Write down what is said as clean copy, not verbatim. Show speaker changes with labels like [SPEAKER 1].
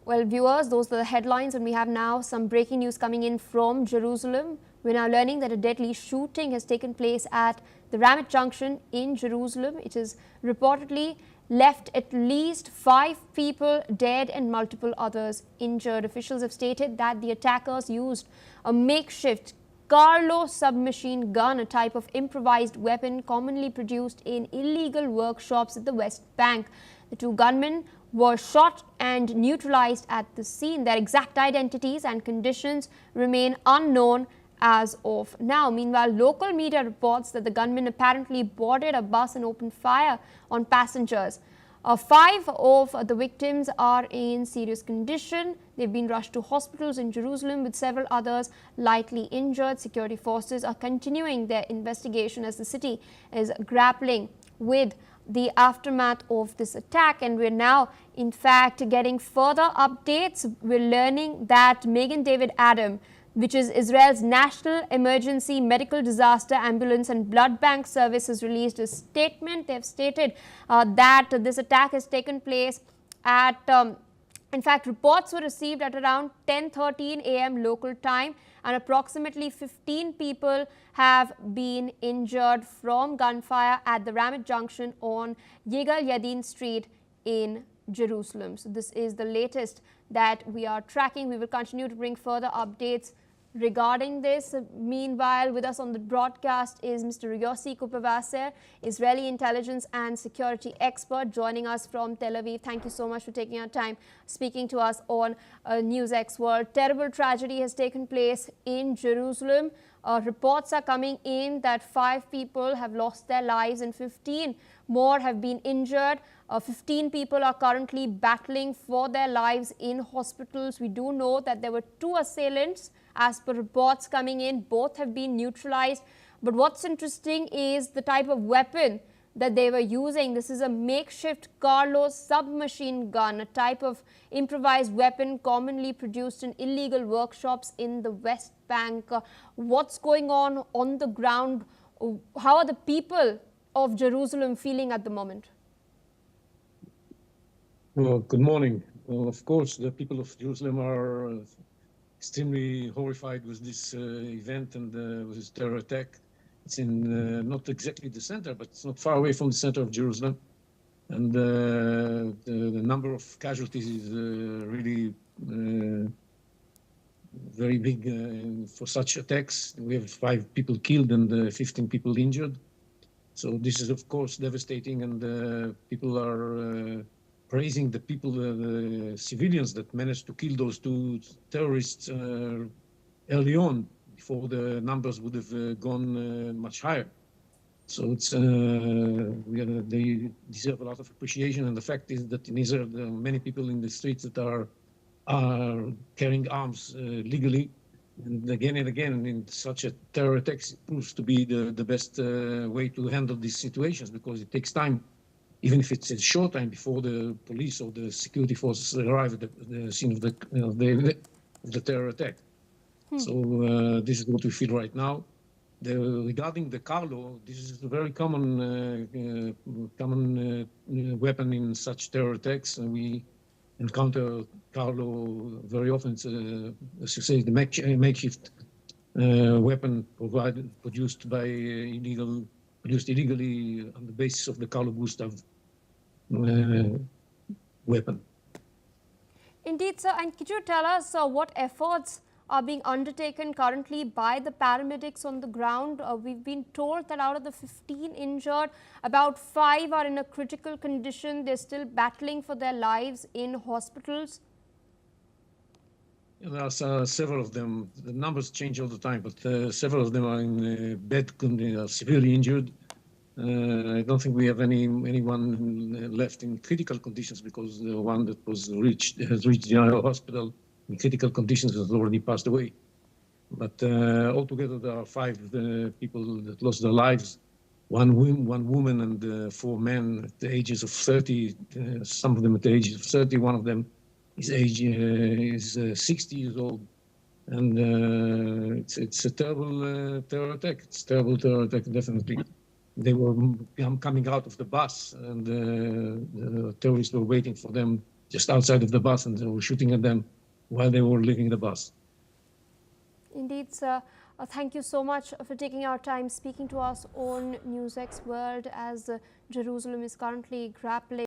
[SPEAKER 1] Well, viewers, those are the headlines, and we have now some breaking news coming in from Jerusalem. We're now learning that a deadly shooting has taken place at the Ramot Junction in Jerusalem. It has reportedly left at least 5 people dead and multiple others injured. Officials have stated that the attackers used a makeshift Carlo submachine gun, a type of improvised weapon commonly produced in illegal workshops at the West Bank. The 2 gunmen were shot and neutralized at the scene. Their exact identities and conditions remain unknown as of now. Meanwhile, local media reports that the gunmen apparently boarded a bus and opened fire on passengers. 5 of the victims are in serious condition. They've been rushed to hospitals in Jerusalem, with several others lightly injured. Security forces are continuing their investigation as the city is grappling with the aftermath of this attack. And we're now, in fact, getting further updates. We're learning that Megan David Adam, which is Israel's National Emergency Medical Disaster Ambulance and Blood Bank Service, has released a statement. They've stated that this attack has taken place at, in fact, reports were received at around 10:13 a.m. local time, and approximately 15 people have been injured from gunfire at the Ramot Junction on Yigal Yadin Street in Jerusalem. So this is the latest that we are tracking. We will continue to bring further updates regarding this. Meanwhile, with us on the broadcast is Mr. Yossi Kupavaser, Israeli intelligence and security expert, joining us from Tel Aviv. Thank you so much for taking our time speaking to us on NewsX World. Terrible tragedy has taken place in Jerusalem. Reports are coming in that 5 people have lost their lives and 15 more have been injured. 15 people are currently battling for their lives in hospitals. We do know that there were 2 assailants. As per reports coming in, both have been neutralized. But what's interesting is the type of weapon that they were using. This is a makeshift Carlo submachine gun, a type of improvised weapon commonly produced in illegal workshops in the West Bank. What's going on the ground? How are the people of Jerusalem feeling at the moment?
[SPEAKER 2] Well, good morning. Well, of course, the people of Jerusalem are extremely horrified with this event and with this terror attack. It's in not exactly the center, but it's not far away from the center of Jerusalem. And the number of casualties is really very big for such attacks. We have 5 people killed and 15 people injured. So this is, of course, devastating, and people are praising the people, the civilians that managed to kill those 2 terrorists early on, before the numbers would have gone much higher. So it's they deserve a lot of appreciation. And the fact is that in Israel, there are many people in the streets that are carrying arms legally. And again, in such a terror attack, it proves to be the best way to handle these situations, because it takes time, even if it's a short time, before the police or the security forces arrive at the scene of the terror attack. So this is what we feel right now. Regarding the Carlo, this is a very common weapon in such terror attacks, and we encounter Carlo very often. It's, as you say, the makeshift weapon produced illegally on the basis of the Carlo Gustav weapon.
[SPEAKER 1] Indeed, sir. And could you tell us what efforts are being undertaken currently by the paramedics on the ground? We've been told that out of the 15 injured, about 5 are in a critical condition. They're still battling for their lives in hospitals.
[SPEAKER 2] There are several of them. The numbers change all the time, but several of them are in bad condition, severely injured. I don't think we have anyone left in critical conditions, because the one that has reached the hospital in critical conditions has already passed away. But altogether, there are 5 people that lost their lives. One woman and 4 men at the ages of 30. Some of them at the ages of 30. One of them is 60 years old. And it's a terrible terror attack. It's a terrible terror attack, definitely. They were coming out of the bus, and the terrorists were waiting for them just outside of the bus, and they were shooting at them while they were leaving the bus.
[SPEAKER 1] Indeed, sir. Thank you so much for taking our time speaking to us on NewsX World as Jerusalem is currently grappling